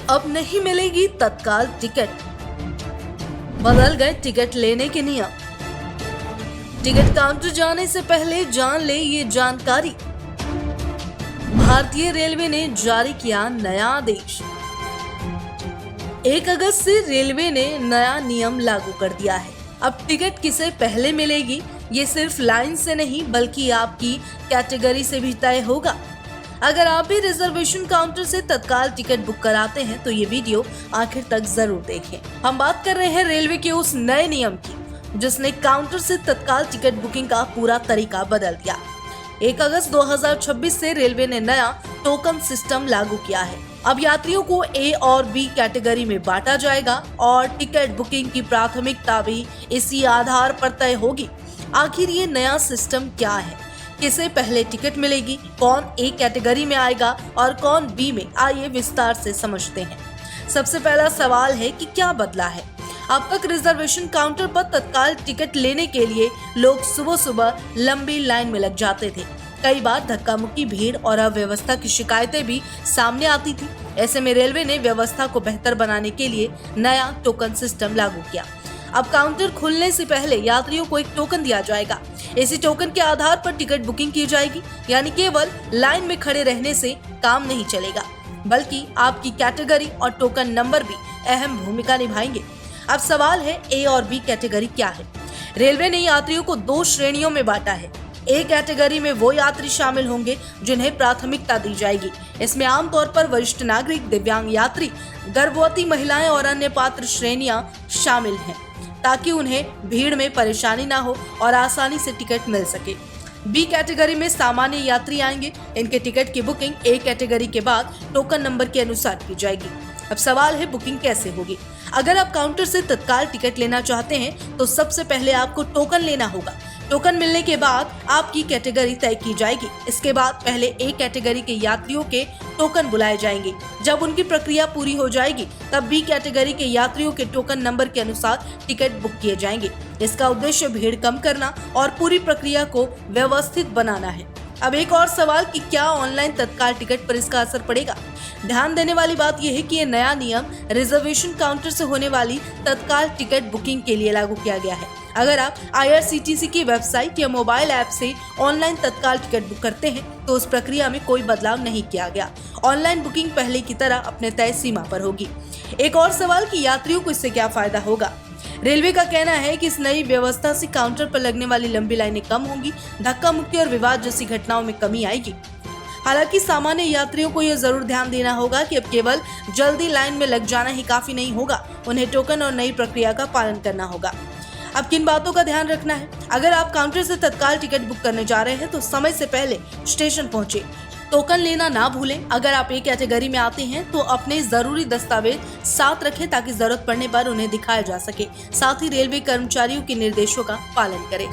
अब नहीं मिलेगी तत्काल टिकट, बदल गए टिकट लेने के नियम। टिकट काउंटर जाने से पहले जान ले ये जानकारी। भारतीय रेलवे ने जारी किया नया आदेश। 1 अगस्त से रेलवे ने नया नियम लागू कर दिया है। अब टिकट किसे पहले मिलेगी, ये सिर्फ लाइन से नहीं बल्कि आपकी कैटेगरी से भी तय होगा। अगर आप भी रिजर्वेशन काउंटर से तत्काल टिकट बुक कराते हैं तो ये वीडियो आखिर तक जरूर देखें। हम बात कर रहे हैं रेलवे के उस नए नियम की जिसने काउंटर से तत्काल टिकट बुकिंग का पूरा तरीका बदल दिया। 1 अगस्त 2026 से रेलवे ने नया टोकन सिस्टम लागू किया है। अब यात्रियों को ए और बी कैटेगरी में बांटा जाएगा और टिकट बुकिंग की प्राथमिकता भी इसी आधार पर तय होगी। आखिर ये नया सिस्टम क्या है, किसे पहले टिकट मिलेगी, कौन ए कैटेगरी में आएगा और कौन बी में, आइए विस्तार से समझते हैं। सबसे पहला सवाल है कि क्या बदला है। अब तक रिजर्वेशन काउंटर पर तत्काल टिकट लेने के लिए लोग सुबह सुबह लंबी लाइन में लग जाते थे। कई बार धक्का मुक्की, भीड़ और अव्यवस्था की शिकायतें भी सामने आती थी। ऐसे में रेलवे ने व्यवस्था को बेहतर बनाने के लिए नया टोकन सिस्टम लागू किया। अब काउंटर खुलने से पहले यात्रियों को एक टोकन दिया जाएगा। इसी टोकन के आधार पर टिकट बुकिंग की जाएगी, यानी केवल लाइन में खड़े रहने से काम नहीं चलेगा बल्कि आपकी कैटेगरी और टोकन नंबर भी अहम भूमिका निभाएंगे। अब सवाल है, ए और बी कैटेगरी क्या है। रेलवे ने यात्रियों को 2 श्रेणियों में बांटा है। ए कैटेगरी में वो यात्री शामिल होंगे जिन्हें प्राथमिकता दी जाएगी। इसमें आमतौर पर वरिष्ठ नागरिक, दिव्यांग यात्री, गर्भवती महिलाएं और अन्य पात्र श्रेणियां शामिल हैं ताकि उन्हें भीड़ में परेशानी ना हो और आसानी से टिकट मिल सके। बी कैटेगरी में सामान्य यात्री आएंगे। इनके टिकट की बुकिंग ए कैटेगरी के बाद टोकन नंबर के अनुसार की जाएगी। अब सवाल है, बुकिंग कैसे होगी। अगर आप काउंटर से तत्काल टिकट लेना चाहते हैं तो सबसे पहले आपको टोकन लेना होगा। टोकन मिलने के बाद आपकी कैटेगरी तय की जाएगी। इसके बाद पहले ए कैटेगरी के यात्रियों के टोकन बुलाए जाएंगे। जब उनकी प्रक्रिया पूरी हो जाएगी तब बी कैटेगरी के यात्रियों के टोकन नंबर के अनुसार टिकट बुक किए जाएंगे। इसका उद्देश्य भीड़ कम करना और पूरी प्रक्रिया को व्यवस्थित बनाना है। अब एक और सवाल कि क्या ऑनलाइन तत्काल टिकट पर इसका असर पड़ेगा। ध्यान देने वाली बात यह है कि ये नया नियम रिजर्वेशन काउंटर से होने वाली तत्काल टिकट बुकिंग के लिए लागू किया गया है। अगर आप IRCTC की वेबसाइट या मोबाइल ऐप से ऑनलाइन तत्काल टिकट बुक करते हैं तो उस प्रक्रिया में कोई बदलाव नहीं किया गया। ऑनलाइन बुकिंग पहले की तरह अपने तय सीमा पर होगी। एक और सवाल कि यात्रियों को इससे क्या फायदा होगा। रेलवे का कहना है कि इस नई व्यवस्था से काउंटर पर लगने वाली लंबी लाइनें कम होंगी, धक्का मुक्की और विवाद जैसी घटनाओं में कमी आएगी। हालांकि सामान्य यात्रियों को यह जरूर ध्यान देना होगा कि अब केवल जल्दी लाइन में लग जाना ही काफी नहीं होगा, उन्हें टोकन और नई प्रक्रिया का पालन करना होगा। अब किन बातों का ध्यान रखना है। अगर आप काउंटर से तत्काल टिकट बुक करने जा रहे हैं तो समय से पहले स्टेशन पहुंचे। टोकन लेना ना भूलें। अगर आप एक कैटेगरी में आते हैं तो अपने जरूरी दस्तावेज साथ रखें ताकि जरूरत पड़ने पर उन्हें दिखाया जा सके। साथ ही रेलवे कर्मचारियों के निर्देशों का पालन करें।